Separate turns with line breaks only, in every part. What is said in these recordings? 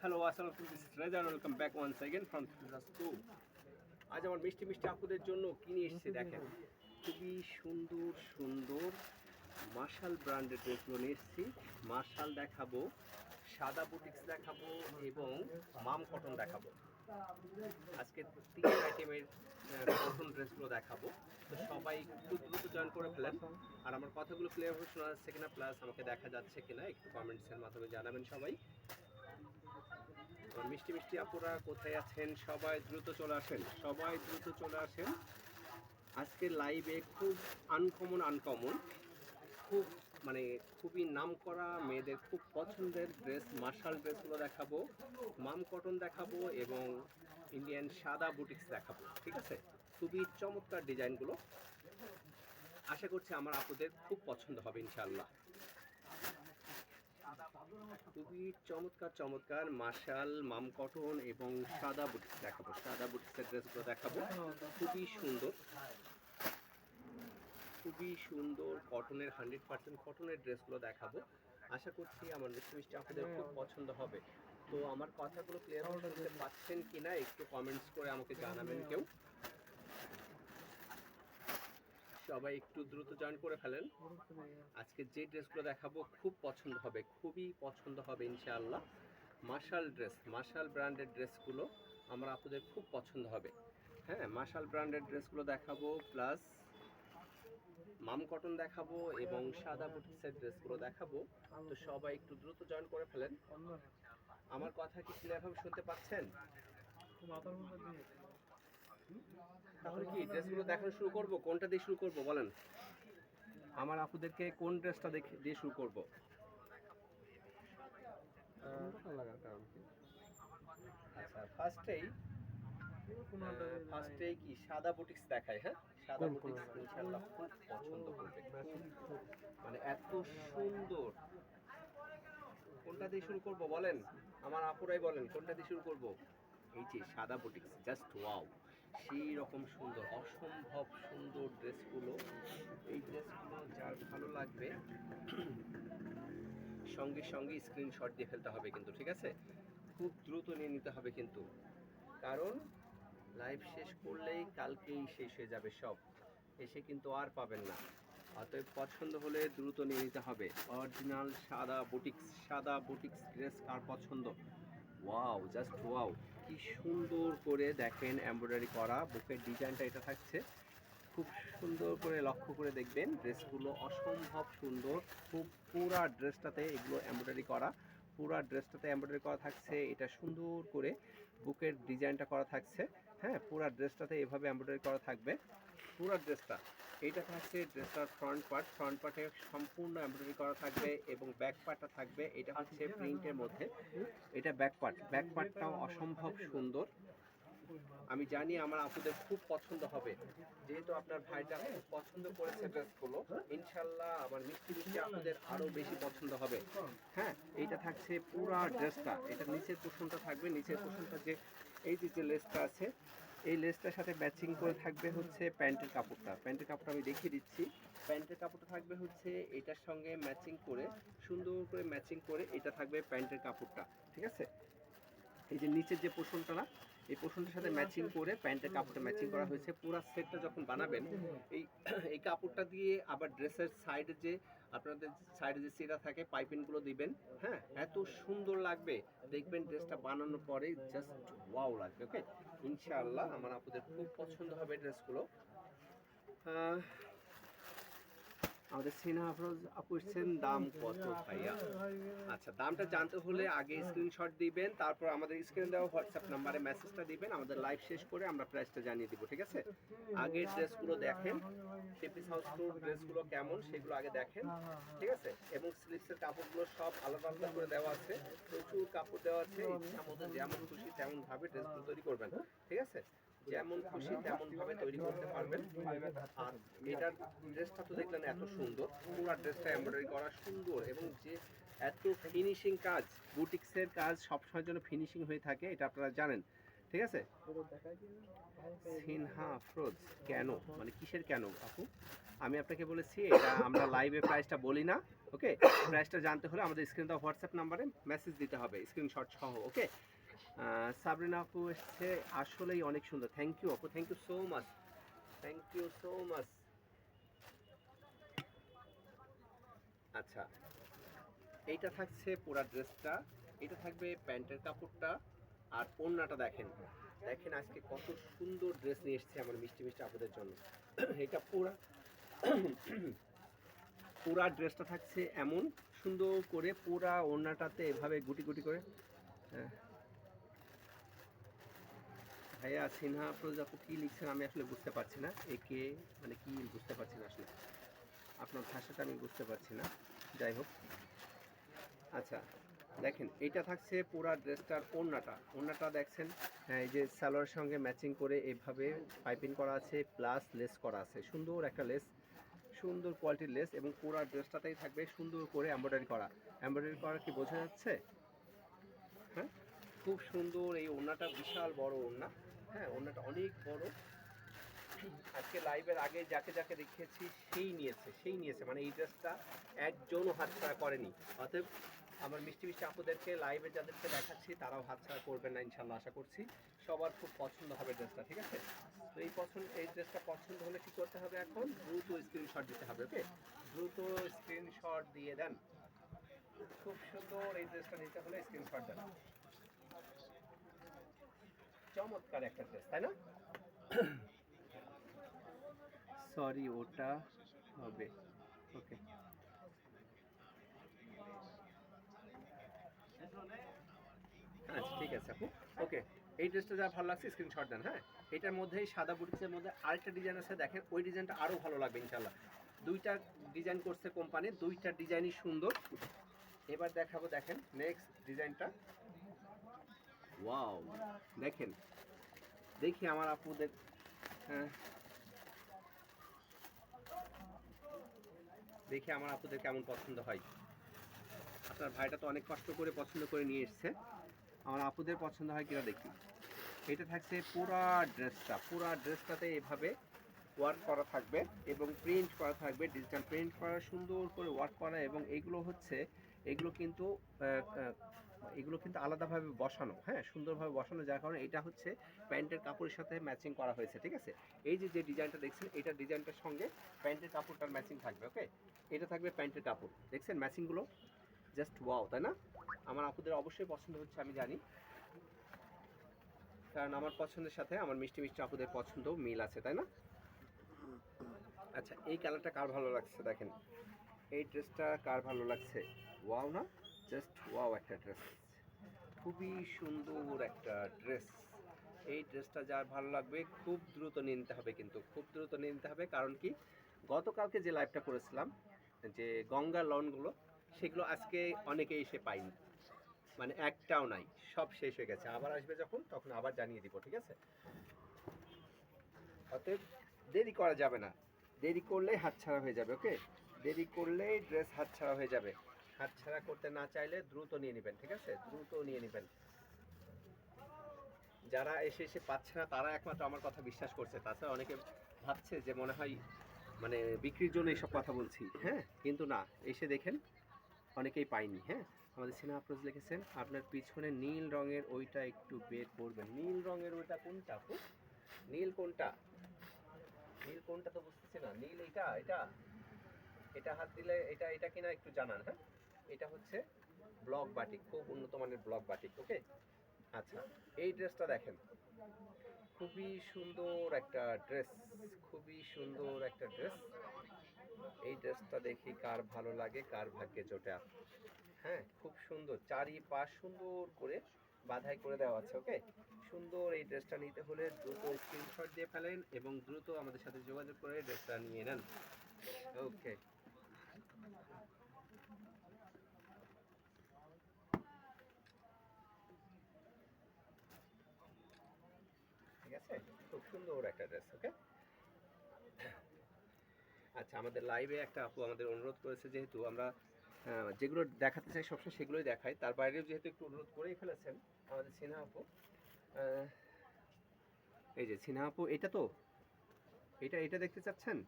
Hello আসসালামু আলাইকুম, this is Reza, welcome back once again from to. আজ আমার মিষ্টি মিষ্টি আপুদের জন্য কি নিয়ে এসেছি দেখেন। খুবই সুন্দর সুন্দর মার্শাল ব্র্যান্ডের ড্রেসগুলো নিয়ে এসেছি। মার্শাল দেখাবো, সাদা বুটিক্স দেখাবো এবং মাম কটন দেখাবো। আজকে তিন আইটেমের কটন ড্রেসগুলো দেখাবো। তো সবাই একটু দ্রুত জয়েন করে ফেলেন। আর আমার কথাগুলো ক্লিয়ারভাবে শোনা যাচ্ছে কিনা, প্লাস আমাকে দেখা যাচ্ছে কিনা একটু কমেন্টসের মাধ্যমে জানাবেন সবাই। মিষ্টি মিষ্টি আপুরা কোথায় আছেন? সবাই দ্রুত চলে আসেন, সবাই দ্রুত চলে আসেন। আজকে লাইভে খুব আনকমন খুব মানে খুবই নামকরা মেয়েদের খুব পছন্দের ড্রেস, মার্শাল ড্রেসগুলো দেখাবো, মাম কটন দেখাবো এবং ইন্ডিয়ান সাদা বুটিক্স দেখাবো। ঠিক আছে, খুবই চমৎকার ডিজাইনগুলো। আশা করছি আমার আপুদের খুব পছন্দ হবে ইনশাআল্লাহ। খুবই চমৎকার চমৎকার মার্শাল, মাম কটন এবং সাদা বুটিক্স দেখাবো। সাদা বুটিক্সের ড্রেসগুলো দেখাবো, খুবই সুন্দর, খুবই সুন্দর কটনের 100% কটনের ড্রেসগুলো দেখাবো। আশা করছি আমার মিষ্টি মিষ্টি আপনাদের খুব পছন্দ হবে। তো আমার কথাগুলো ক্লিয়ার শুনতে পাচ্ছেন কিনা একটু কমেন্টস করে আমাকে জানাবেন কেউ। সবাই একটু দ্রুত জয়েন করে ফেলেন। আজকে যে ড্রেসগুলো দেখাবো খুব পছন্দ হবে, খুবই পছন্দ হবে ইনশাআল্লাহ। মার্শাল ড্রেস, মার্শাল ব্র্যান্ডের ড্রেসগুলো আমার আপনাদের খুব পছন্দ হবে। হ্যাঁ, মার্শাল ব্র্যান্ডের ড্রেসগুলো দেখাবো, প্লাস মাম কটন দেখাবো এবং সাদা বুটিক্সের ড্রেসগুলো দেখাবো। তো সবাই একটু দ্রুত জয়েন করে ফেলেন। আমার কথা কি ক্লিয়ারভাবে শুনতে পাচ্ছেন? তাহলে কি ড্রেসগুলো দেখানো শুরু করব? কোনটা দিয়ে শুরু করব বলেন? আমার আপুদেরকে কোন ড্রেসটা দিয়ে শুরু করব? আচ্ছা, ফার্স্টেই কি সাদা বুটিক্স দেখায়? হ্যাঁ, সাদা বুটিক্স ইনশাআল্লাহ খুব পছন্দ করবে। মানে এত সুন্দর। কোনটা দিয়ে শুরু করব বলেন? আমার আপুরাই বলেন কোনটা দিয়ে শুরু করব? এই যে সাদা বুটিক্স, জাস্ট ওয়াও, সেই রকম সুন্দর, অসম্ভব সুন্দর ড্রেসগুলো। এই ড্রেসগুলো যার ভালো লাগবে সঙ্গে সঙ্গে স্ক্রিনশট দিয়ে ফেলতে হবে কিন্তু, ঠিক আছে? খুব দ্রুত নিয়ে নিতে হবে কিন্তু, কারণ লাইভ শেষ করলেই কালকেই শেষ হয়ে যাবে সব, এসে কিন্তু আর পাবেন না। অতএব পছন্দ হলে দ্রুত নিয়ে নিতে হবে। অরিজিনাল সাদা বুটিক্স ড্রেস কার পছন্দ? ওয়াও, জাস্ট ওয়াও, কি সুন্দর করে দেখেন এমব্রয়ডারি করা বুকের ডিজাইনটা এটা থাকছে। খুব সুন্দর করে লক্ষ্য করে দেখবেন, ড্রেসগুলো অসম্ভব সুন্দর। খুব পুরা ড্রেসটাতে এগুলো এমব্রয়ডারি করা, পুরা ড্রেসটাতে এমব্রয়ডারি করা থাকছে। এটা সুন্দর করে বুকের ডিজাইনটা করা থাকছে। হ্যাঁ, পুরা ড্রেসটাতে এভাবে এমব্রয়ডারি করা থাকবে পুরা ড্রেসটা। এইটা থাকছে ড্রেসটার ফ্রন্ট পার্টে সম্পূর্ণ এমব্রয়ডারি করা থাকবে এবং ব্যাক পার্টটা থাকবে, এটা হচ্ছে প্রিন্টের মধ্যে। এটা ব্যাক পার্টটাও অসম্ভব সুন্দর। আমি জানি আমার আপুদের খুব পছন্দ হবে, যেহেতু আপনার ভাইটা খুব পছন্দ করেছে ড্রেসগুলো, ইনশাল্লাহ আমার মিষ্টি মিষ্টি আপুদের আরো বেশি পছন্দ হবে। হ্যাঁ, এইটা থাকছে পুরা ড্রেসটা। এটা নিচের পোর্শনটা থাকবে, নিচের পোর্শনটা যে এই যে লেসটা আছে, এই লেসটার সাথে ম্যাচিং করে থাকবে হচ্ছে প্যান্টের কাপড়টা। প্যান্টের কাপড়টা আমি দেখিয়ে দিচ্ছি। প্যান্টের কাপড়টা থাকবে হচ্ছে এটার সঙ্গে ম্যাচিং করে, সুন্দর করে ম্যাচিং করে এটা থাকবে প্যান্টের কাপড়টা। ঠিক আছে, এই যে নিচের যে পোর্শনটা না, এই পোর্শনটার সাথে ম্যাচিং করে প্যান্টের কাপড়টা ম্যাচিং করা হয়েছে। পুরো সেটটা যখন বানাবেন এই এই কাপড়টা দিয়ে আবার ড্রেসের সাইডে যে আপনাদের সাইডে যে সিরা থাকে পাইপিংগুলো দিবেন। হ্যাঁ, এত সুন্দর লাগবে দেখবেন ড্রেসটা বানানোর পরে, জাস্ট ওয়াও লাগবে। ওকে, ইনশাআল্লাহ আমার আপনাদের খুব পছন্দ হবে ড্রেসগুলো। আমাদের সিনহা আফরোজ আপু এসেছেন, দাম কত ভাইয়া? আচ্ছা, দামটা জানতে হলে আগে স্ক্রিনশট দিবেন, তারপর আমাদের স্ক্রিনে দেওয়া হোয়াটসঅ্যাপ নাম্বারে মেসেজটা দিবেন। আমাদের লাইভ শেষ করে আমরা প্রাইসটা জানিয়ে দিব, ঠিক আছে? আগের ড্রেসগুলো দেখেন, টেপিস হাউস টুর ড্রেসগুলো কেমন সেগুলো আগে দেখেন, ঠিক আছে? এবং স্লিপসের কাপড়গুলো সব আলাদা আলাদা করে দেওয়া আছে, প্রচুর কাপড় দেওয়া আছে। ইচ্ছা মতো যেমন খুশি তেমন ভাবে ড্রেসগুলো তৈরি করবেন, ঠিক আছে? যেমন খুশি তেমন ভাবে তৈরি করতে পারবেন। আর এটার ড্রেসটা তো দেখলেন এত সুন্দর, পুরো ড্রেসটা এমব্রয়ডারি করা সুন্দর, এবং যে এত ফিনিশিং কাজ, বুটিক্সের কাজ সবসময়ের জন্য ফিনিশিং হয়ে থাকে, এটা আপনারা জানেন। ঠিক আছে। সিনহা আফরোজ কেন, মানে কিসের কেন আপু? আমি আপনাকে বলেছি এটা আমরা লাইভে প্রাইসটা বলি না, ওকে। প্রাইসটা জানতে হলে আমাদের স্ক্রিন দেওয়া হোয়াটসঅ্যাপ নাম্বারে মেসেজ দিতে হবে স্ক্রিনশট সহ, ওকে। সাবরিনা আপু এসছে, আসলেই অনেক সুন্দর। থ্যাংক ইউ আপু, thank you so much, thank you so much. আচ্ছা, এইটা থাকছে পুরা ড্রেসটা, এটা থাকবে প্যান্টের কাপড়টা, আর ওড়নাটা দেখেন। দেখেন আজকে কত সুন্দর ড্রেস নিয়ে এসেছে আমার মিষ্টি মিষ্টি আপুদের জন্য। এটা পুরা পুরা ড্রেসটা থাকছে এমন সুন্দর করে, পুরা ওড়নাটাতে এভাবে গুটি গুটি করে। ভাইয়া সিনহা আফরোজ আপু কি লিখছেন আমি আসলে বুঝতে পারছি না, একে মানে কি বুঝতে পারছি না আসলে, আপনার ভাষাটা আমি বুঝতে পারছি না। যাই হোক, আচ্ছা দেখেন এইটা থাকছে পুরা ড্রেসটার ওড়নাটা দেখছেন, হ্যাঁ, এই যে সালোয়ারের সঙ্গে ম্যাচিং করে এইভাবে পাইপিং করা আছে, প্লাস লেস করা আছে, সুন্দর একটা লেস, সুন্দর কোয়ালিটির লেস, এবং পুরা ড্রেসটাতেই থাকবে সুন্দর করে এমব্রয়ডারি করা কি বোঝা যাচ্ছে? হ্যাঁ, খুব সুন্দর এই ওড়নাটা, বিশাল বড় ওড়না, হ্যাঁ ওড়নাটা অনেক বড়। আজকে লাইভের আগে যাকে যাকে দেখিয়েছি সেই নিয়েছে, মানে এই ড্রেসটা একজনও হাতছাড়া করেনি। অতএব আমার মিষ্টি মিষ্টি আপুদেরকে লাইভে যাদেরকে দেখাচ্ছি তারাও হাতছাড়া করবেন না ইনশাল্লাহ, আশা করছি সবার খুব পছন্দ হবে ড্রেসটা, ঠিক আছে। তো এই ড্রেসটা পছন্দ হলে কি করতে হবে, এখন দ্রুত স্ক্রিনশট দিতে হবে, ওকে। দ্রুত স্ক্রিনশট দিয়ে দেন। খুব সুন্দর এই ড্রেসটা নিতে হলে স্ক্রিনশট দেন। চমৎকার একটা ড্রেস, তাই না? সরি ওটা হবে, ওকে। আচ্ছা ঠিক আছে আপু, ওকে। এই ড্রেসটা যা ভালো লাগছে স্ক্রিনশট দেন, হ্যাঁ। এটার মধ্যেই সাদা বুটিক্সের মধ্যে আরেকটা ডিজাইন আছে, দেখেন ওই ডিজাইনটা আরও ভালো লাগবে ইনশাল্লাহ। দুইটা ডিজাইন করছে কোম্পানি, দুইটা ডিজাইনই সুন্দর। এবার দেখাবো, দেখেন নেক্সট ডিজাইনটা। ওয়াও, দেখেন, দেখি আমার আপুদের, হ্যাঁ দেখি আমার আপুদের কেমন পছন্দ হয়। আপনার ভাইটা তো অনেক কষ্ট করে পছন্দ করে নিয়ে এসছে, আমার আপুদের পছন্দ হয় কিনা দেখি। এটা থাকছে পুরা ড্রেসটাতে এভাবে ওয়ার্ক করা থাকবে এবং প্রিন্ট করা থাকবে, ডিজিটাল প্রিন্ট করা, সুন্দর করে ওয়ার্ক করা, এবং এগুলো কিন্তু আলাদাভাবে বসানো, হ্যাঁ সুন্দরভাবে বসানো, যার কারণে এটা হচ্ছে প্যান্টের কাপড়ের সাথে ম্যাচিং করা হয়েছে, ঠিক আছে। এই যে ডিজাইনটা দেখছেন, এটা ডিজাইনটার সঙ্গে প্যান্টের কাপড়টার ম্যাচিং থাকবে, ওকে। এটা থাকবে প্যান্টের কাপড়, দেখছেন ম্যাচিংগুলো, জাস্ট ওয়াও, তাই না? আমার আপুদের অবশ্যই পছন্দ হচ্ছে আমি জানি, কারণ আমার পছন্দের সাথে আমার মিষ্টি মিষ্টি আপুদের পছন্দও মিল আছে, তাই না? আচ্ছা, এই কালারটা কার ভালো লাগছে দেখেন, এই ড্রেসটা কার ভালো লাগছে? ওয়াও না, জাস্ট ওয়াও একটা ড্রেস, খুবই সুন্দর একটা ড্রেস। এই ড্রেসটা যার ভালো লাগবে খুব দ্রুত নিয়ে নিতে হবে, কিন্তু খুব দ্রুত নিয়ে নিতে হবে, কারণ কি গতকালকে যে লাইভটা করেছিলাম, যে গঙ্গা লনগুলো, সেগুলো আজকে অনেকেই এসে পাইনি, মানে একটাও নাই, সব শেষ হয়ে গেছে। আবার আসবে যখন, তখন আবার জানিয়ে দিব, ঠিক আছে। অতএব দেরি করা যাবে না, দেরি করলেই হাতছাড়া হয়ে যাবে, ওকে। দেরি করলেই ড্রেস হাতছাড়া হয়ে যাবে। হাতছাড়া করতে না চাইলে দ্রুত নিয়ে নেবেন, ঠিক আছে, দ্রুত নিয়ে নেবেন। যারা এসে পাচ্ছে না তারা একমাত্র আমার কথা বিশ্বাস করছে, তাছাড়া অনেকে ভাবছে যে মনে হয় মানে বিক্রির জন্য এইসব কথা বলছি, হ্যাঁ, কিন্তু না, এসে দেখেন অনেকেই পাইনি, হ্যাঁ। আমাদের সিনহা আফরোজ লিখেছেন আপনার পিছনে নীল রঙের ওইটা একটু বের করবেন। নীল রঙের ওইটা কোনটা আপু? নীল কোনটা? নীল কোনটা তো বুঝতেছি না। নীল এটা এটা এটা হাত দিলে এটা কিনা একটু জানান, হ্যাঁ। এটা হচ্ছে ব্লক বাটিক, খুব উন্নত মানের ব্লক বাটিক, ওকে। আচ্ছা, এই ড্রেসটা দেখেন, খুবই সুন্দর একটা ড্রেস, খুবই সুন্দর একটা ড্রেস। এই ড্রেসটা দেখি কার ভালো লাগে, কার ভাগ্যে জোটে। হ্যাঁ, খুব সুন্দর, চারিপাশ সুন্দর করে বাঁধাই করে দেওয়া আছে, ওকে। সুন্দর এই ড্রেসটা নিতে হলে দ্রুত স্ক্রিনশট দিয়ে ফেলেন এবং দ্রুত আমাদের সাথে যোগাযোগ করে ড্রেসটা নিয়ে নেন, ওকে। ঠিক আছে, খুব সুন্দর একটা ড্রেস, ওকে। আচ্ছা, আমাদের লাইভে একটা আপু আমাদের অনুরোধ করেছে, যেহেতু আমরা যেগুলো দেখাতে চাই সবসময় সেগুলোই দেখাই, তার বাইরেও যেহেতু একটু অনুরোধ করেই ফেলেছেন আমাদের সিনহা আপু, এই যে সিনহা আপু, এটা তো এটা দেখতে চাচ্ছেন?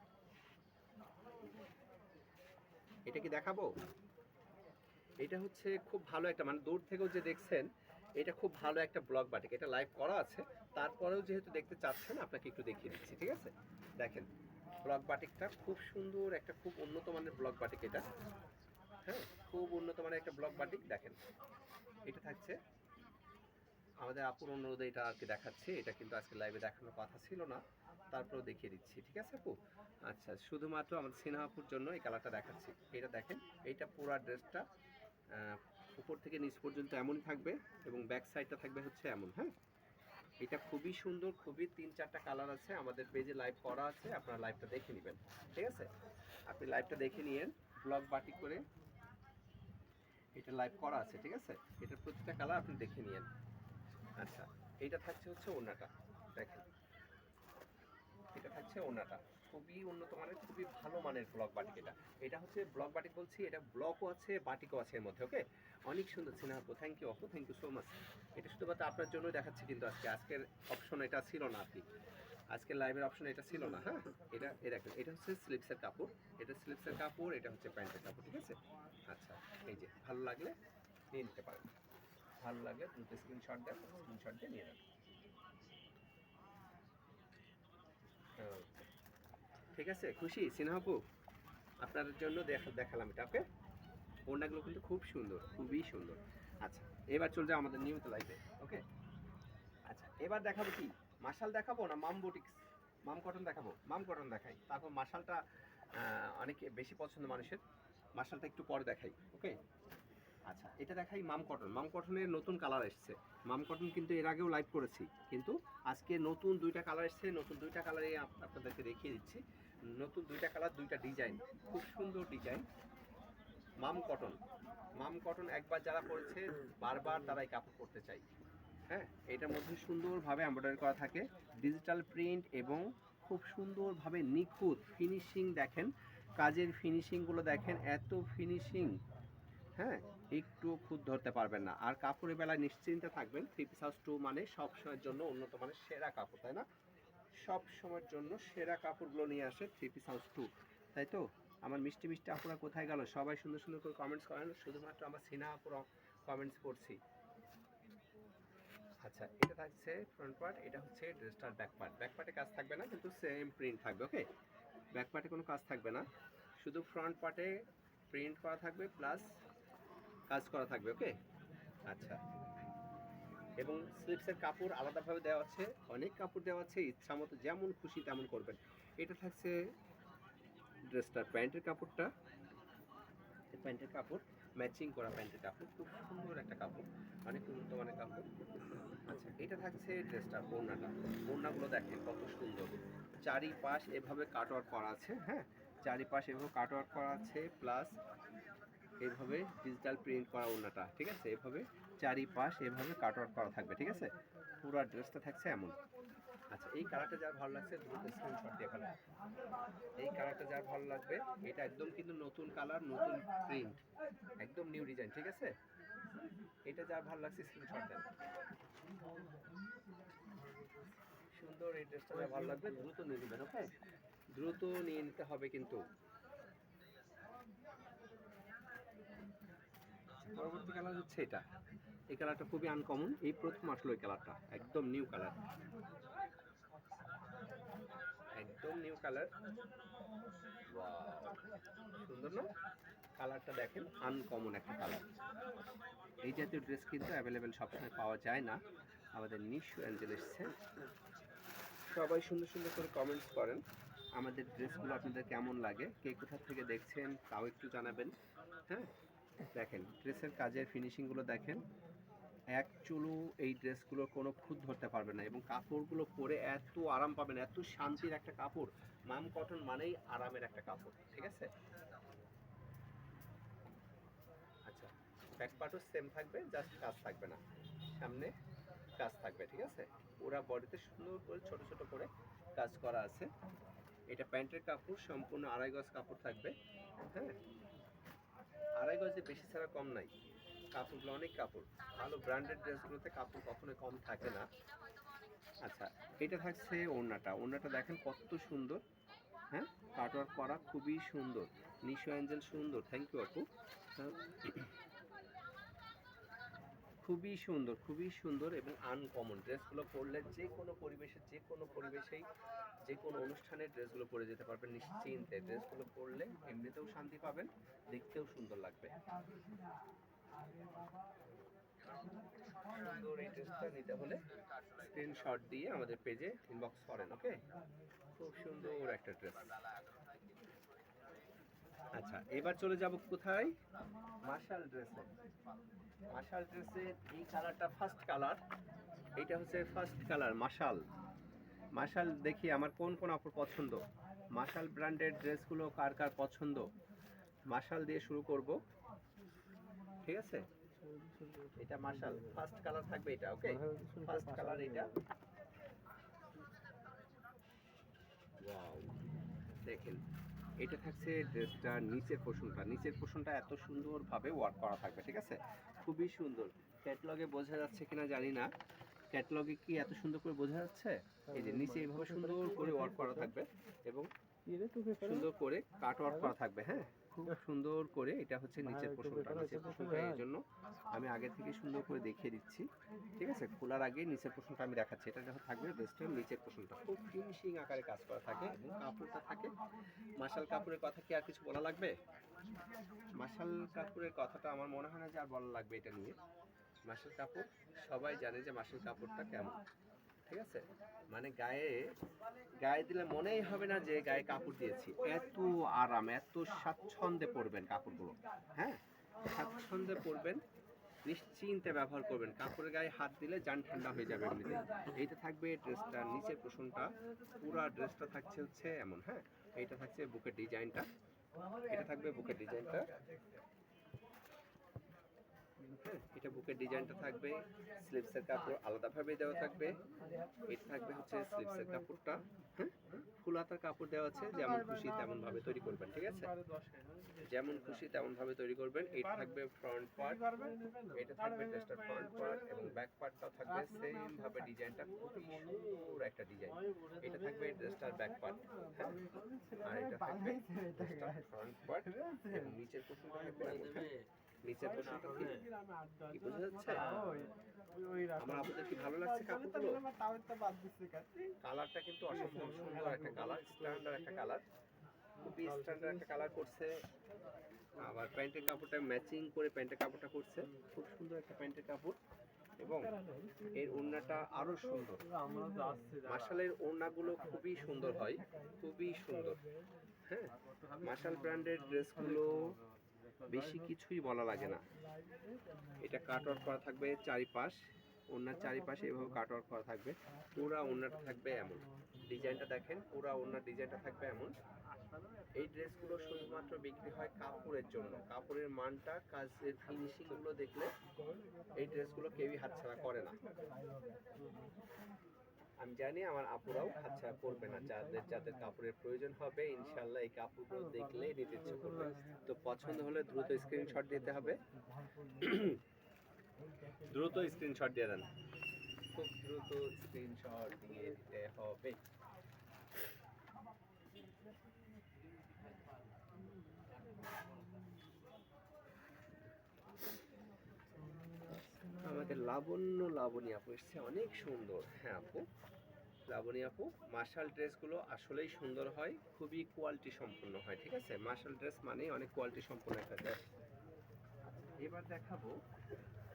এটা কি দেখাবো? এটা হচ্ছে খুব ভালো একটা, মানে দূর থেকেও যে দেখছেন, এটা খুব ভালো একটা ব্লক বাটিক। এটা লাইভ করা আছে, তারপরেও যেহেতু দেখতে চাচ্ছেন আপনাকে একটু দেখিয়ে দিচ্ছি, ঠিক আছে? দেখেন ব্লক বাটিকটা খুব সুন্দর, একটা খুব উন্নত মানের ব্লক বাটিক এটা। হ্যাঁ, খুব উন্নত মানের একটা ব্লক বাটিক। দেখেন এটা থাকছে, আমাদের আপুর অনুরোধে এটা আর কি দেখাচ্ছি। এটা কিন্তু আজকে লাইভে দেখানোর কথা ছিল না, তারপরেও দেখিয়ে দিচ্ছি, ঠিক আছে আপু? আচ্ছা, শুধুমাত্র আমাদের সিনহা আপুর জন্য এই কালারটা দেখাচ্ছি। এটা দেখেন, এইটা পুরো ড্রেসটা উপর থেকে নিচ পর্যন্ত এমনই থাকবে এবং ব্যাক সাইডটা থাকবে হচ্ছে এমন। হ্যাঁ, এটা খুবই সুন্দর, খুবই 3-4টা কালার আছে, আমাদের পেজে লাইভ করা আছে, আপনারা লাইভটা দেখে নেবেন, ঠিক আছে? আপনি লাইভটা দেখে নিয়েন, ব্লক বাটিক করে এটা লাইভ করা আছে, ঠিক আছে? এটার প্রতিটা কালার আপনি দেখে নিয়েন। আচ্ছা, এইটা থাকছে হচ্ছে ওড়নাটা, দেখেন এটা থাকছে ওড়নাটা, খুবই উন্নত মানের, খুবই ভালো মানের ব্লক বাটিক। এটা হচ্ছে ব্লক বাটিক বলছি, এটা ব্লকও আছে বাটিকও আছে এর মধ্যে। ওকে, অনেক সুন্দর সিনহা আপু, থ্যাংক ইউ আপু, থ্যাংক ইউ সো মাচ। এটা শুধুমাত্র আপনার জন্য দেখাচ্ছি, কিন্তু আজকের অপশন এটা ছিল না আর কি, আজকের লাইভের অপশন এটা ছিল না। হ্যাঁ, এটা দেখেন, এটা হচ্ছে স্লিপসের কাপড়, এটা স্লিপসের কাপড়, এটা হচ্ছে প্যান্টের কাপড়, ঠিক আছে? আচ্ছা, এই যে ভালো লাগলে নিয়ে নিতে পারেন, ভালো লাগলে দুটো স্ক্রিনশট দেন, স্ক্রিনশট দিয়ে নিয়ে নেন। ঠিক আছে, খুশি সিনহা আপু? আপনার জন্য দেখালাম এটা। ওকে, ওড়নাগুলো কিন্তু খুব সুন্দর, খুবই সুন্দর। আচ্ছা, এবার চলে যাও আমাদের নিয়মিত লাইভে। ওকে, আচ্ছা এবার দেখাবো কি, মাশাল দেখাবো না মাম বুটিক্স, মাম কটন দেখাবো? মাম কটন দেখাই, তারপর মাশালটা অনেক বেশি পছন্দ মানুষের, মাশালটা একটু পরে দেখাই। ওকে, আচ্ছা এটা দেখাই মাম কটন। মাম কটনের নতুন কালার এসেছে। মাম কটন কিন্তু এর আগেও লাইভ করেছি, কিন্তু আজকে নতুন 2টা কালার এসেছে, নতুন 2টা কালারে আপনাদেরকে দেখিয়ে দিচ্ছি। নতুন 2টা কালার, 2টা ডিজাইন, খুব সুন্দর ডিজাইন। মাম কটন, মাম কটন একবার যারা পরেছে বারবার তারাই কাপড় পরতে চাই। হ্যাঁ, এটার মধ্যে সুন্দরভাবে এমব্রয়ডারি করা থাকে, ডিজিটাল প্রিন্ট এবং খুব সুন্দরভাবে নিখুঁত ফিনিশিং। দেখেন কাজের ফিনিশিংগুলো দেখেন, এত ফিনিশিং। হ্যাঁ, একটু খুঁত ধরতে পারবেন না। আর কাপড়ের বেলায় নিশ্চিন্তে থাকবেন, 3 পিস হাউস 2 মানে সব সময়ের জন্য উন্নত মানের সেরা কাপড়, তাই না? সব সময়ের জন্য সেরা কাপড়গুলো নিয়ে আসে 3 পিস হাউস 2, তাই তো? আমার মিষ্টি মিষ্টি আপুরা কোথায় গেল? সবাই সুন্দর সুন্দর করে কমেন্টস করেন, শুধুমাত্র আমার সিনহা আপুরা কমেন্টস করছি। আচ্ছা, এটা থাকছে ফ্রন্ট পার্ট, এটা হচ্ছে ড্রেসটার ব্যাক পার্ট। ব্যাক পার্টে কাজ থাকবে না, কিন্তু সেম প্রিন্ট থাকবে। ওকে, ব্যাক পার্টে কোনো কাজ থাকবে না, শুধু ফ্রন্ট পার্টে প্রিন্ট করা থাকবে প্লাস কাজ করা থাকবে। ওকে, আচ্ছা, এবং স্লিপসের কাপড় আলাদাভাবে দেওয়া আছে, অনেক কাপড় দেওয়া আছে, ইচ্ছা মতো যেমন খুশি তেমন করবেন। এটা থাকছে ড্রেসটার প্যান্টের কাপড়টা, প্যান্টের কাপড় ম্যাচিং করা প্যান্টের কাপড়, খুব সুন্দর একটা কাপড়, অনেক উন্নত মানের কাপড়। আচ্ছা, এটা থাকছে ড্রেসটা, ওড়নাটা, ওড়নাগুলো দেখেন কত সুন্দর, চারিপাশ এভাবে কাটওয়ার্ক করা আছে। হ্যাঁ, চারিপাশ এভাবে কাটওয়ার্ক করা আছে, প্লাস এইভাবে ডিজিটাল প্রিন্ট করা ওড়নাটা, ঠিক আছে? এভাবে চারিপাশ এভাবে কাটওয়ার্ক করা থাকবে, ঠিক আছে? পুরো ড্রেসটা থাকছে এমন। আচ্ছা, এই কালারটা যার ভালো লাগছে দ্রুত স্ক্রিনশট দিয়ে ফেলেন। এই কালারটা যার ভালো লাগবে, এটা একদম কিন্তু নতুন কালার, নতুন প্রিন্ট, একদম নিউ ডিজাইন, ঠিক আছে? এটা যার ভালো লাগছে স্ক্রিনশট দেন। সুন্দর এই ড্রেসটা যার ভালো লাগবে দ্রুত নিয়ে নেবেন। ওকে, দ্রুত নিয়ে নিতে হবে কিন্তু। পরবর্তী কালার হচ্ছে এটা, এই কালারটা খুবই আনকমন, এই প্রথম আসলো এই কালারটা, একদম নিউ কালার, একদম নিউ কালার। ওয়াও, সুন্দর না? কালারটা দেখেন, আনকমন একটা কালার। এই জাতীয় ড্রেস কিন্তু অ্যাভেলেবেল সবসময় পাওয়া যায় না, আমাদের নিশু অ্যাঞ্জেল এসছে। সবাই সুন্দর সুন্দর করে কমেন্টস করেন, আমাদের ড্রেসগুলো আপনাদের কেমন লাগে, কে কোথা থেকে দেখছেন তাও একটু জানাবেন। হ্যাঁ, দেখেন ড্রেসের কাজের ফিনিশিংগুলো দেখেন, এক চুলও এই ড্রেসগুলোর কোনো খুঁত ধরতে পারবে না, এবং কাপড়গুলো পরে এত আরাম পাবেন, এত শান্তির একটা কাপড়। মাম কটন মানেই আরামের একটা কাপড়, ঠিক আছে? আচ্ছা, ব্যাক পার্টও সেম থাকবে, জাস্ট কাজ থাকবে না, সামনে কাজ থাকবে, ঠিক আছে? পুরা বডিতে সুন্দর করে ছোট ছোট করে কাজ করা আছে। এটা প্যান্টের কাপড়, সম্পূর্ণ 2.5 গজ কাপড় থাকবে। হ্যাঁ, 2.5 গজে বেশি ছাড়া কম নাই, কাপড়গুলো অনেক কাপড়, ভালো ব্র্যান্ডেড ড্রেসগুলোতে কাপড় কখনোই কম থাকে না। আচ্ছা, এটা থাকছে ওড়নাটা। ওড়নাটা দেখেন কত সুন্দর, হ্যাঁ, কাটওয়ার্ক করা, খুবই সুন্দর। নিশো অ্যাঞ্জেল সুন্দর, থ্যাংক ইউ আপু। খুবই সুন্দর, খুবই সুন্দর এবং আনকমন। ড্রেসগুলো পরলে যে কোনো পরিবেশে, যে কোনো পরিবেশেই, যে কোনো অনুষ্ঠানে ড্রেসগুলো পরে যেতে পারবেন নিশ্চিন্তে। ড্রেসগুলো পরলে এমনিতেও শান্তি পাবেন, দেখতেও সুন্দর লাগবে। সুন্দর এই ড্রেসটা নিতে হলে স্ক্রিনশট দিয়ে আমাদের পেজে ইনবক্স করেন, ওকে? খুব সুন্দর একটা ড্রেস। আচ্ছা, এবার চলে যাব কোথায়? মার্শাল ড্রেসে। মার্শাল ড্রেসের এই কালারটা ফার্স্ট কালার। এইটা হচ্ছে ফার্স্ট কালার মার্শাল। মার্শাল দেখি আমার কোন কোন আপুর পছন্দ। মার্শাল ব্র্যান্ডের ড্রেসগুলো কার কার পছন্দ? মার্শাল দিয়ে শুরু করব, ঠিক আছে? এটা মার্শাল ফার্স্ট কালার থাকবে এটা, ওকে? ফার্স্ট কালার এটা। ওয়াও, দেখেন এটা থাকছে ড্রেসটার নিচের পোর্শনটা। নিচের পোর্শনটা এত সুন্দরভাবে ওয়ার্ক করা থাকবে, ঠিক আছে? খুবই সুন্দর। ক্যাটলগে বোঝা যাচ্ছে কিনা জানি না, ক্যাটলগে কি এত সুন্দর করে বোঝা যাচ্ছে? এই যে নিচে এইভাবে সুন্দর করে ওয়ার্ক করা থাকবে এবং সুন্দর করে কাট ওয়ার্ক করা থাকবে, হ্যাঁ, খুব সুন্দর করে। এটা হচ্ছে নিচের পোর্শনটা। নিচের পোর্শনটা এই জন্য আমি আগে থেকে সুন্দর করে দেখিয়ে দিচ্ছি, ঠিক আছে? খোলার আগে নিচের পোর্শনটা আমি দেখাচ্ছি। এটা যখন থাকবে ড্রেসটার নিচের পোর্শনটা খুব ফিনিশিং আকারে কাজ করা থাকে এবং কাপড়টা থাকে মার্শাল কাপড়ের কথা কি আর কিছু বলা লাগবে? মার্শাল কাপড়ের কথাটা আমার মনে হয় না যে আর বলা লাগবে এটা নিয়ে। মার্শাল কাপড় সবাই জানে যে মার্শাল কাপড়টা কেমন, ঠিক আছে? মানে গায়ে গায়ে দিলে মনেই হবে না যে গায়ে কাপড় দিয়েছি। এত আরাম, এত স্বাচ্ছন্দ্যে পরবেন কাপড়গুলো, হ্যাঁ, স্বাচ্ছন্দ্যে পরবেন, নিশ্চিন্তে ব্যবহার করবেন। কাপড়ের গায়ে হাত দিলে জান ঠান্ডা হয়ে যাবে এমনিতে। এইটা থাকবে ড্রেসটার নিচের পোর্শনটা। পুরা ড্রেসটা থাকছে হচ্ছে এমন, হ্যাঁ। এইটা থাকছে বুকের ডিজাইনটা। এটা থাকবে বুকের ডিজাইনটা, হ্যাঁ, এটা বুকের ডিজাইনটা থাকবে। স্লিভসের কাপড় আলাদাভাবে দেওয়া থাকবে। এটা থাকবে হচ্ছে স্লিভসের কাপড়টা, হ্যাঁ, ফুল হাতার কাপড় দেওয়া আছে। যেমন খুশি তেমন ভাবে তৈরি করবেন, ঠিক আছে? যেমন খুশি তেমন ভাবে তৈরি করবেন। এটা থাকবে ফ্রন্ট পার্ট, এটা থাকবে ড্রেসটার ফ্রন্ট পার্ট এবং ব্যাক পার্টটাও থাকবে সেম ভাবে। ডিজাইনটা খুবই সুন্দর একটা ডিজাইন। এটা থাকবে ড্রেসটার ব্যাক পার্ট, হ্যাঁ, আর এটা থাকবে ড্রেসটার ফ্রন্ট পার্ট এবং নিচের পোর্শনটা থাকবে এমন, হ্যাঁ। নিচের পোর্শনটা কি বোঝা যাচ্ছে? আমার আপনাদের কি ভালো লাগছে কাপড়গুলো? কালারটা কিন্তু অসম্ভব সুন্দর একটা কালার, স্ট্যান্ডার্ড একটা কালার, খুবই স্ট্যান্ডার্ড একটা কালার করছে। আবার প্যান্টের কাপড়টা ম্যাচিং করে প্যান্টের কাপড়টা করছে, খুব সুন্দর একটা প্যান্টের কাপড় এবং এর ওড়নাটা আরো সুন্দর। মার্শালের ওড়নাগুলো খুবই সুন্দর হয়, খুবই সুন্দর, হ্যাঁ। মার্শাল ব্র্যান্ডের ড্রেসগুলো বেশি কিছুই বলা লাগে না। এটা কাট ওয়ার্ক করা থাকবে চারিপাশ, ওড়নার চারিপাশে এভাবে কাট ওয়ার্ক করা থাকবে। পুরা ওড়নাটা থাকবে এমন, ডিজাইনটা দেখেন, পুরা ওড়নার ডিজাইনটা থাকবে এমন। এই ড্রেসগুলো শুধুমাত্র বিক্রি হয় কাপড়ের জন্য। কাপড়ের মানটা, কাজের ফিনিশিং গুলো দেখলে এই ড্রেসগুলো কেউই হাতছাড়া করে না। আমি জানি আমার আপুরাও হাতছাড়া করবে না। যাদের যাদের কাপড়ের প্রয়োজন হবে ইনশাল্লাহ এই কাপড়গুলো দেখলে নিতে ইচ্ছে করবে। তো পছন্দ হলে দ্রুত স্ক্রিনশট দিতে হবে। দ্রুত স্ক্রিনশট দিয়ে দেন, খুব দ্রুত স্ক্রিনশট দিয়ে দিতে হবে। আমাদের লাবণী আপু এসছে, অনেক সুন্দর। হ্যাঁ আপু, লাবণী আপু, মার্শাল ড্রেসগুলো আসলেই সুন্দর হয়, খুবই কোয়ালিটি সম্পন্ন হয়, ঠিক আছে? মার্শাল ড্রেস মানে অনেক কোয়ালিটি সম্পন্ন একটা ড্রেস। এবার দেখাবো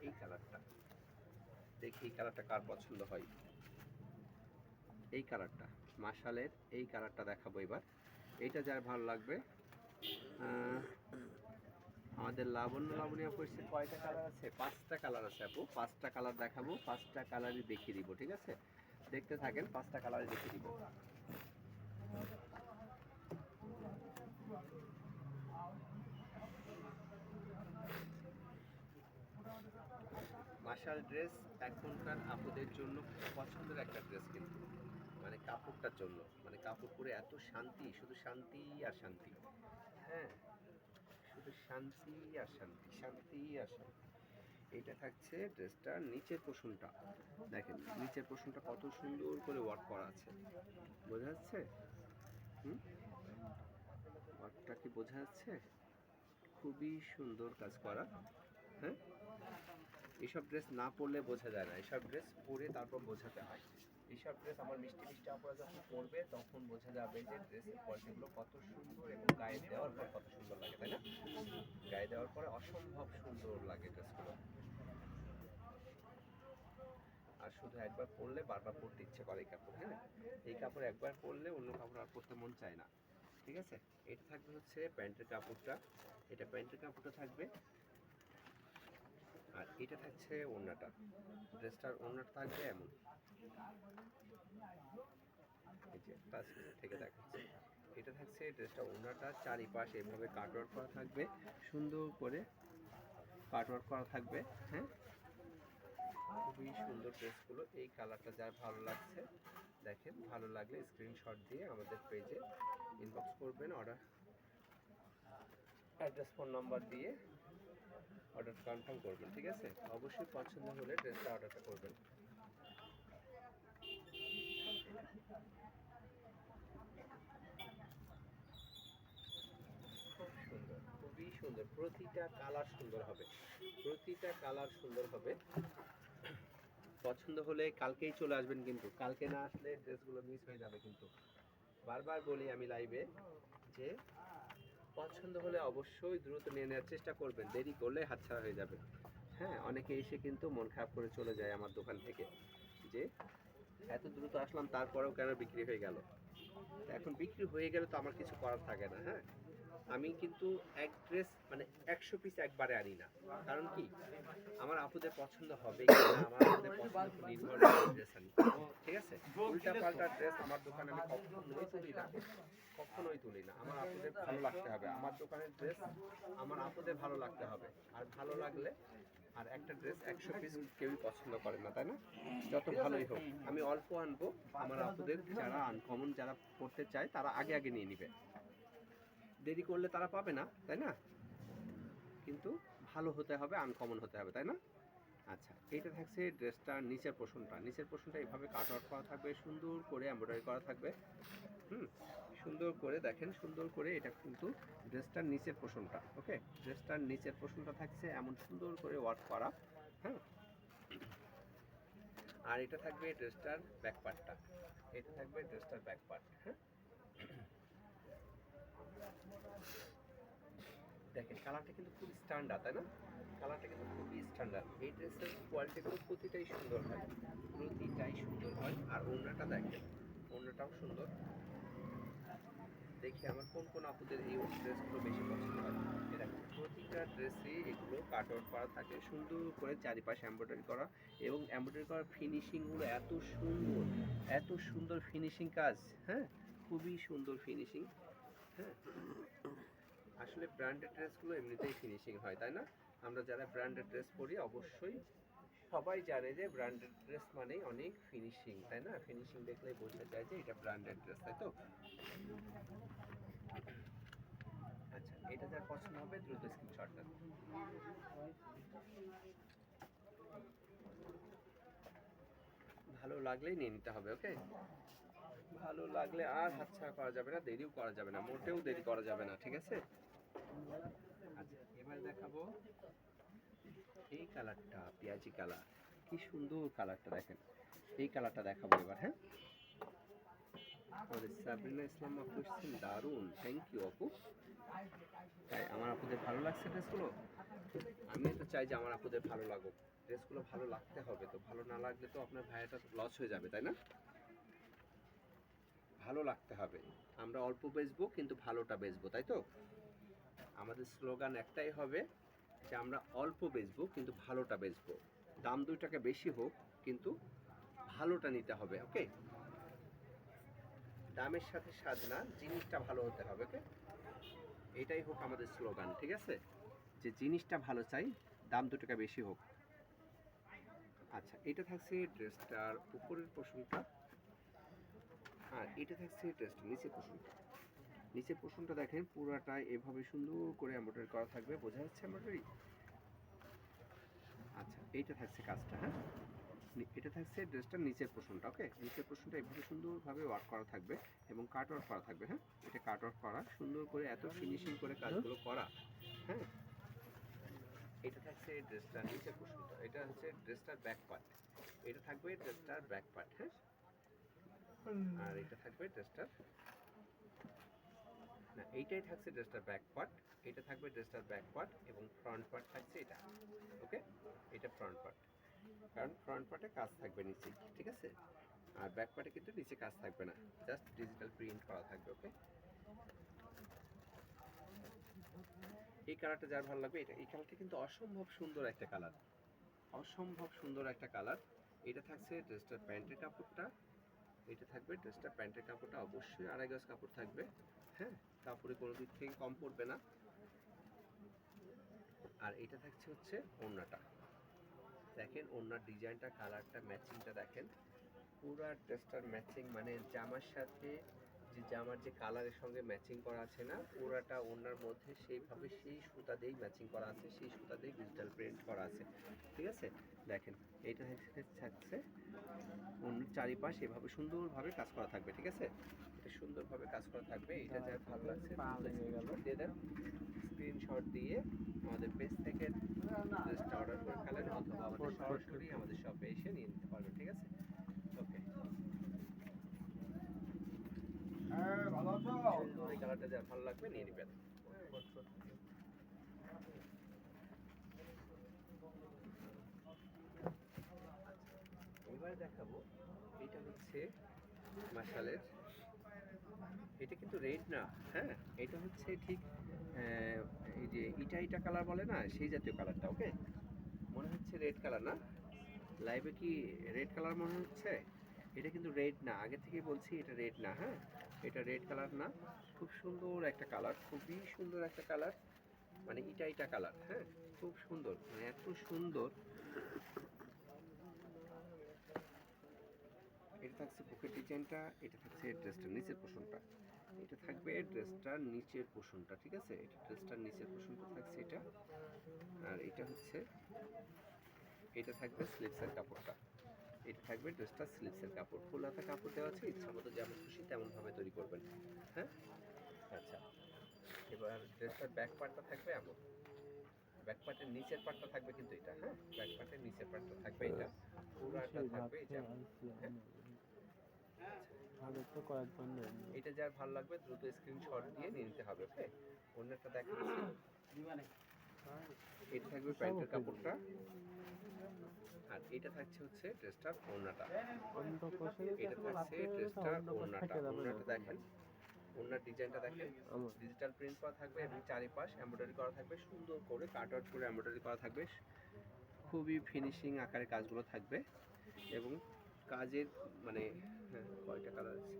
এই কালারটা, দেখি এই কালারটা কার পছন্দ হয়। এই কালারটা মার্শালের এই কালারটা দেখাবো এবার। এইটা যার ভালো লাগবে। আমাদের লাবণী আপু এসছে, কয়টা কালার আছে? 5টা কালার আছে আপু, 5টা কালার দেখাবো, 5টা কালারই দেখিয়ে দিব, ঠিক আছে? দেখতে থাকেন, 5টা কালারই দেখিয়ে দিব। মার্শাল ড্রেস এখনকার আপুদের জন্য পছন্দের একটা ড্রেস, কিন্তু মানে কাপড়টার জন্য, মানে কাপড় পরে এত শান্তি, শুধু শান্তি আর শান্তি, হ্যাঁ, শুধু শান্তি আর শান্তি, শান্তি আর শান্তি। এটা থাকছে ড্রেসটার নিচের পোর্শনটা। দেখেন নিচের পোর্শনটা কত সুন্দর করে ওয়ার্ক করা আছে, বোঝা যাচ্ছে? ওয়ার্কটা কি বোঝা যাচ্ছে? খুবই সুন্দর কাজ করা। হ্যাঁ, এইসব ড্রেস না পরলে বোঝা যায় না, এইসব ড্রেস পরে তারপর বোঝাতে হয়। এইসব ড্রেস আমার মিষ্টি মিষ্টি আপুরা যখন পরবে তখন বোঝা যাবে যে ড্রেসের কোয়ালিটিগুলো কত সুন্দর এবং গায়ে দেওয়ার পর কত সুন্দর লাগে, তাই না? গায়ে দেওয়ার পরে অসম্ভব সুন্দর লাগে ড্রেসগুলো। আর শুধু একবার পরলে বারবার পরতে ইচ্ছে করে এই কাপড়। হ্যাঁ, এই কাপড় একবার পরলে অন্য কাপড় আর পরতে মন চায় না। ঠিক আছে, এটা থাকবে হচ্ছে প্যান্টের কাপড়টা। এটা প্যান্টের কাপড়টা থাকবে, আর এটা থাকছে ওড়নাটা। ড্রেসটার ওড়নাটা থাকবে এমন, এই যে কাছ থেকে দেখাচ্ছে। এটা থাকছে ড্রেসটা ওড়নাটা চারিপাশে এভাবে কাটওয়ার্ক করা থাকবে, সুন্দর করে কাটওয়ার্ক করা থাকবে। হ্যাঁ, খুবই সুন্দর ড্রেসগুলো। এই কালারটা যার ভালো লাগছে দেখেন, ভালো লাগলে স্ক্রিনশট দিয়ে আমাদের পেজে ইনবক্স করবেন, অর্ডার অ্যাড্রেস ফোন নাম্বার দিয়ে অর্ডার কনফার্ম করবেন। ঠিক আছে, অবশ্যই পছন্দ হলে ড্রেসটা অর্ডারটা করবেন। খুব সুন্দর, খুবই সুন্দর, প্রতিটা কালার সুন্দর হবে, প্রতিটা কালার সুন্দর হবে। পছন্দ হলে কালকেই চলে আসবেন, কিন্তু কালকে না আসলে ড্রেসগুলো মিস হয়ে যাবে। কিন্তু বারবার বলি আমি লাইভে যে পছন্দ হলে অবশ্যই দ্রুত নিয়ে নেওয়ার চেষ্টা করবেন, দেরি করলে হাতছাড়া হয়ে যাবে। হ্যাঁ, অনেকে এসে কিন্তু মন খারাপ করে চলে যায় আমার দোকান থেকে, যে এত দ্রুত আসলাম তারপরেও কেন বিক্রি হয়ে গেল। এখন বিক্রি হয়ে গেলে তো আমার কিছু করার থাকে না। হ্যাঁ, আমি কিন্তু এক ড্রেস মানে 100 পিস একবারে আনি না। কারণ কি, আমার আপুদের পছন্দ হবে কিনা, আমার আপুদের পছন্দ উপর নির্ভর করে ড্রেস আনি। ঠিক আছে, উল্টা পাল্টা ড্রেস আমার দোকানে আমি কখনোই তুলি না, কখনোই তুলি না। আমার আপুদের ভালো লাগতে হবে, আমার দোকানের ড্রেস আমার আপুদের ভালো লাগতে হবে। আর ভালো লাগলে, আর একটা ড্রেস 100 পিস কেউই পছন্দ করে না, তাই না? যত ভালোই হোক আমি অল্প আনবো, আমার আপুদের যারা আনকমন যারা পড়তে চায় তারা আগে আগে নিয়ে নিবে, দেরি করলে তারা পাবে না, তাই না? কিন্তু ভালো হতে হবে, আনকমন হতে হবে, তাই না? আচ্ছা, এইটা থাকছে ড্রেসটার নিচের পোর্শনটা। নিচের পোর্শনটা এইভাবে কাট আউট করা থাকবে, সুন্দর করে এমব্রয়ডারি করা থাকবে। সুন্দর করে দেখেন, সুন্দর করে এটা কিন্তু ড্রেসটার নিচের পোর্শনটা। ওকে, ড্রেসটার নিচের পোর্শনটা থাকছে এমন সুন্দর করে ওয়ার্ক করা। হ্যাঁ, আর এটা থাকবে ড্রেসটার ব্যাক পার্টটা। এটা থাকবে ড্রেসটার ব্যাক পার্ট। হ্যাঁ, দেখেন কালারটা কিন্তু খুব স্ট্যান্ডার্ড, তাই না? কালারটা কিন্তু খুবই স্ট্যান্ডার্ড। এই ড্রেসের কোয়ালিটিগুলো প্রতিটাই সুন্দর হয়, প্রতিটাই সুন্দর হয়। আর ওড়নাটা দেখেন, ওড়নাটাও সুন্দর। দেখি আমার কোন কোন আপুদের এই ড্রেসগুলো বেশি পছন্দ হয়। এ দেখেন প্রতিটা ড্রেসে এগুলো কাট আউট করা থাকে, সুন্দর করে চারিপাশে এমব্রয়ডারি করা, এবং এমব্রয়ডারি করার ফিনিশিংগুলো এত সুন্দর, এত সুন্দর ফিনিশিং কাজ। হ্যাঁ, খুবই সুন্দর ফিনিশিং। হ্যাঁ, আসলে ব্র্যান্ডেড ড্রেসগুলো এমনিতেই ফিনিশিং হয়, তাই না? আমরা যারা ব্র্যান্ডেড ড্রেস পরি অবশ্যই সবাই জানে যে ব্র্যান্ডেড ড্রেস মানেই অনেক ফিনিশিং, তাই না? ফিনিশিং দেখলেই বোঝা যায় যে এটা ব্র্যান্ডেড ড্রেস, তাই তো? আচ্ছা, এটা যার পছন্দ হবে দ্রুত স্ক্রিনশট দেন। ভালো লাগলেই নিয়ে নিতে হবে। ওকে, ভালো লাগলে আর হাতছাড়া করা যাবে না, দেরিও করা যাবে না, মোটেও দেরি করা যাবে না। ঠিক আছে, আচ্ছা এবার দেখাবো এই কালারটা, পেঁয়াজি কালার। কি সুন্দর কালারটা দেখেন, এই কালারটা দেখাবো এবার। হ্যাঁ, আমাদের সাবরিনা ইসলাম আপু এসেছেন, দারুণ, থ্যাংক ইউ আপু। তাই আমার আপুদের ভালো লাগছে ড্রেসগুলো। আমি তো চাই যে আমার আপুদের ভালো লাগুক, ড্রেসগুলো ভালো লাগতে হবে। তো ভালো না লাগলে তো আপনার ভাইয়াটা লস হয়ে যাবে, তাই না? ভালো লাগতে হবে। আমরা অল্প বেচবো কিন্তু ভালোটা বেচবো, তাই তো? আমাদের স্লোগান একটাই হবে যে আমরা অল্প বেচবো কিন্তু ভালোটা বেচবো। দাম 2 টাকা বেশি হোক কিন্তু ভালোটা নিতে হবে। ওকে, দামের সাথে সাজ না, জিনিসটা ভালো হতে হবে। ওকে, এটাই হোক আমাদের স্লোগান। ঠিক আছে, যে জিনিসটা ভালো চাই, দাম 2 টাকা বেশি হোক। আচ্ছা, এটা থাকছে ড্রেসটার উপরের পোর্শনটা, আর এটা থাকছে ড্রেসটার নিচের পোর্শনটা। নিচের পোর্শনটা দেখেন পুরাটাই এভাবে সুন্দর করে এমব্রয়ডারি করা থাকবে, বোঝা যাচ্ছে এমব্রয়ডারি? আচ্ছা, এইটা থাকছে কাজটা, হ্যাঁ এটা থাকছে ড্রেসটার নিচের পোর্শনটা। ওকে, নিচের পোর্শনটা এভাবে সুন্দরভাবে ওয়ার্ক করা থাকবে এবং কাট ওয়ার্ক করা থাকবে। হ্যাঁ, এটা কাট ওয়ার্ক করা সুন্দর করে এত ফিনিশিং করে কাজগুলো করা। হ্যাঁ, এটা থাকছে ড্রেসটার নিচের পোর্শনটা। এটা হচ্ছে ড্রেসটার ব্যাক পার্ট। এটা থাকবে ড্রেসটার ব্যাক পার্ট। হ্যাঁ, আর এটা থাকবে ড্রেসটার, না এইটাই থাকছে ড্রেসটার ব্যাক পার্ট। এটা থাকবে ড্রেসটার ব্যাক পার্ট এবং ফ্রন্ট পার্ট থাকছে এটা। ওকে, এটা ফ্রন্ট পার্ট, কারণ ফ্রন্ট পার্টে কাজ থাকবে নিচে, ঠিক আছে। আর ব্যাক পার্টে কিন্তু নিচে কাজ থাকবে না, জাস্ট ডিজিটাল প্রিন্ট করা থাকবে। ওকে, এই কালারটা যার ভালো লাগবে, এই কালারটা কিন্তু অসম্ভব সুন্দর একটা কালার, অসম্ভব সুন্দর একটা কালার। এটা থাকছে ড্রেসটার প্যান্টের কাপড়টা, এটা থাকবে ড্রেসটার প্যান্টের কাপড়টা, অবশ্যই 2.5 গজ কাপড় থাকবে। হ্যাঁ, কাপড়ে কোনো দিক থেকে কম পড়বে না। আর এটা থাকছে হচ্ছে ওড়নাটা। দেখেন ওড়নার ডিজাইনটা, কালারটা, ম্যাচিংটা দেখেন, পুরা ড্রেসটার ম্যাচিং, মানে জামার সাথে যে জামার যে কালারের সঙ্গে ম্যাচিং করা আছে না, পুরাটা ওড়নার মধ্যে সেইভাবে সেই সুতা দিয়েই ম্যাচিং করা আছে, সেই সুতা দিয়েই ডিজিটাল প্রিন্ট করা আছে, ঠিক আছে। দেখেন এইটা থাকছে ওড়নার চারিপাশ এভাবে সুন্দরভাবে কাজ করা থাকবে, ঠিক আছে। এটা সুন্দরভাবে কাজ করা থাকবে। এটা যার ভালো লাগছে স্ক্রিনশট দিয়ে দেন, স্ক্রিনশট দিয়ে আমাদের পেজ থেকে ড্রেসটা অর্ডার করে ফেলেন, অথবা আমাদের সরাসরি আমাদের শপে এসে নিয়ে নিতে পারবেন, ঠিক আছে। ওকে, এই কালারটা যার ভালো লাগবে নিয়ে নেবেন। এবার দেখাবো, এটা হচ্ছে মাশালের, এটা কিন্তু রেড না, হ্যাঁ এটা হচ্ছে ঠিক এই যে ইটা ইটা কালার বলে না, সেই জাতীয় কালারটা। ওকে, মনে হচ্ছে রেড কালার না, লাইভে কি রেড কালার মনে হচ্ছে? এটা কিন্তু রেড না, আগে থেকেই বলছি এটা রেড না। হ্যাঁ, এটা রেড কালার না, খুব সুন্দর একটা কালার, খুবই সুন্দর একটা কালার, মানে ইটা ইটা কালার। হ্যাঁ, খুব সুন্দর, মানে এত সুন্দর। এটা থাকছে বুকের ডিজাইনটা, এটা থাকছে ড্রেসটার নিচের পোর্শনটা, এটা থাকবে ড্রেসটার নিচের পোর্শনটা, ঠিক আছে। এটা ড্রেসটার নিচের পোর্শনটা থাকছে এটা, আর এটা হচ্ছে, এটা থাকবে স্লিভসের কাপড়টা, এটা থাকবে ড্রেসটার স্লিভসের কাপড়। ফুল হাতা কাপড় দেওয়া আছে, ইচ্ছা মতো যেমন খুশি তেমনভাবে তৈরি করবেন। হ্যাঁ, আচ্ছা, এবার ড্রেসটার ব্যাক পার্টটা থাকবে এমন, ব্যাক পার্টের নিচের পার্টটা থাকবে কিন্তু এটা, হ্যাঁ ব্যাক পার্টের নিচের পার্টটা থাকবে এটা, পুরাটা থাকবে এই যেমন। এটা যার ভালো লাগবে দ্রুত স্ক্রিনশট দিয়ে নিয়ে নিতে হবে। ওকে, অন্যটা দেখাচ্ছি, এটা থাকবে প্যান্টের কাপড়টা, আর এটা থাকছে হচ্ছে ড্রেসটার ওড়নাটা। এটা থাকছে ড্রেসটার ওড়নাটা, ওড়নাটা দেখেন, ওড়নার ডিজাইনটা দেখেন, ডিজিটাল প্রিন্ট করা থাকবে এবং চারিপাশ এমব্রয়ডারি করা থাকবে, সুন্দর করে কাট আউট করে এমব্রয়ডারি করা থাকবে, খুবই ফিনিশিং আকারে কাজগুলো থাকবে। এবং কাজের মানে, হ্যাঁ কয়টা কালার আছে,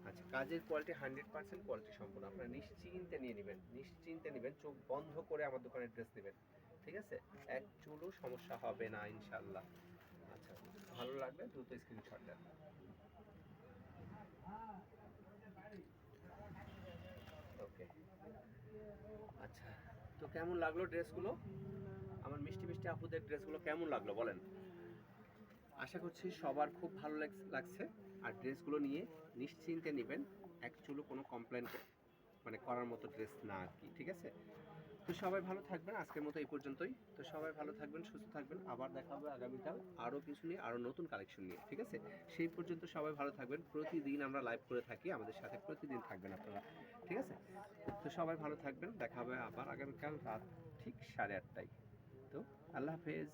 আচ্ছা কাজের কোয়ালিটি 100% কোয়ালিটি সম্পূর্ণ, আপনারা নিশ্চিন্তে নিয়ে নেবেন, নিশ্চিন্তে নেবেন, চোখ বন্ধ করে আমার দোকানের ড্রেস নেবেন, ঠিক আছে। এক চুলও সমস্যা হবে না ইনশাল্লাহ। আচ্ছা, ভালো লাগবে দ্রুত স্ক্রিনশট দেন। ওকে, আচ্ছা, তো কেমন লাগলো ড্রেসগুলো, আমার মিষ্টি মিষ্টি আপুদের ড্রেসগুলো কেমন লাগলো বলেন। আশা করছি সবার খুব ভালো লাগছে। আর ড্রেসগুলো নিয়ে নিশ্চিন্তে নেবেন, এক চুলও কোনো কমপ্লেন মানে করার মতো ড্রেস না আর কি, ঠিক আছে। তো সবাই ভালো থাকবেন, আজকের মতো এই পর্যন্তই। তো সবাই ভালো থাকবেন, সুস্থ থাকবেন, আবার দেখা হবে আগামীকাল আরও কিছু নিয়ে, আরও নতুন কালেকশন নিয়ে, ঠিক আছে। সেই পর্যন্ত সবাই ভালো থাকবেন, প্রতিদিন আমরা লাইভ করে থাকি, আমাদের সাথে প্রতিদিন থাকবেন আপনারা, ঠিক আছে। তো সবাই ভালো থাকবেন, দেখা হবে আবার আগামীকাল রাত ঠিক 8:30টায়। তো আল্লাহ হাফেজ।